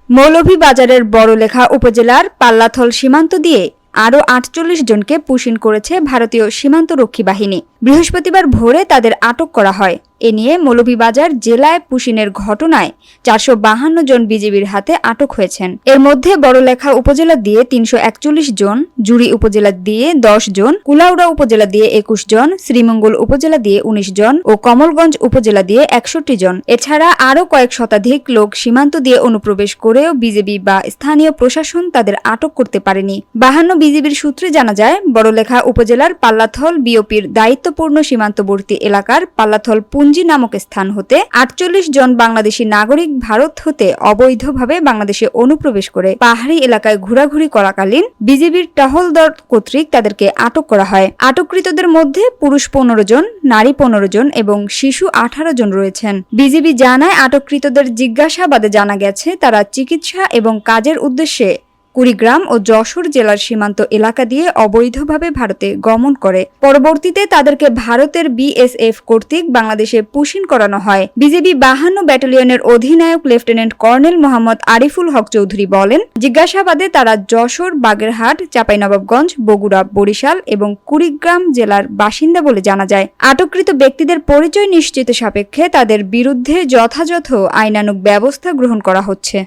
মৌলভীবাজারের বড়লেখা উপজেলার পাল্লাথল সীমান্ত দিয়ে আরও ৪৮ জনকে পুশিন করেছে ভারতীয় সীমান্তরক্ষী বাহিনী। বৃহস্পতিবার ভোরে তাদের আটক করা হয়। এ নিয়ে মৌলভীবাজার জেলায় পুশিনের ঘটনায় ৪৫২ জন বিজিবির হাতে আটক হয়েছেন। এর মধ্যে বড়লেখা উপজেলা দিয়ে ৩৪১ জন, জুড়ি উপজেলা দিয়ে ১০ জন, কুলাউড়া উপজেলা দিয়ে ২১ জন, শ্রীমঙ্গল উপজেলা দিয়ে ১৯ জন ও কমলগঞ্জ উপজেলা দিয়ে ৬১ জন। এছাড়া আরও কয়েক শতাধিক লোক সীমান্ত দিয়ে অনুপ্রবেশ করেও বিজিবি বা স্থানীয় প্রশাসন তাদের আটক করতে পারেনি। ৫২ বিজিবির সূত্রে জানা যায়, বড়লেখা উপজেলার পাল্লাথল বিওপির দায়িত্বপূর্ণ সীমান্তবর্তী এলাকার পাল্লাথল পুঞ্জি নামক স্থান হতে ৪৮ জন বাংলাদেশি নাগরিক ভারত হতে অবৈধভাবে বাংলাদেশে অনুপ্রবেশ করে পাহাড়ি এলাকায় ঘোরাঘুরি করাকালীন বিজিবির টহল দল কর্তৃক তাদেরকে আটক করা হয়। আটককৃতদের মধ্যে পুরুষ ১৫ জন, নারী ১৫ জন এবং শিশু ১৮ জন রয়েছেন। বিজিবি জানায়, আটককৃতদের জিজ্ঞাসাবাদে জানা গেছে তারা চিকিৎসা এবং কাজের উদ্দেশ্যে কুড়িগ্রাম ও যশোর জেলার সীমান্ত এলাকা দিয়ে অবৈধভাবে ভারতে গমন করে। পরবর্তীতে তাদেরকে ভারতের বিএসএফ কর্তৃক বাংলাদেশে পুশিন করানো হয়। বিজিবি ৫২ ব্যাটালিয়নের অধিনায়ক লেফটেন্যান্ট কর্নেল মোহাম্মদ আরিফুল হক চৌধুরী বলেন, জিজ্ঞাসাবাদে তারা যশোর, বাগেরহাট, চাঁপাইনবাবগঞ্জ, বগুড়া, বরিশাল এবং কুড়িগ্রাম জেলার বাসিন্দা বলে জানা যায়। আটককৃত ব্যক্তিদের পরিচয় নিশ্চিত সাপেক্ষে তাদের বিরুদ্ধে যথাযথ আইনানুগ ব্যবস্থা গ্রহণ করা হচ্ছে।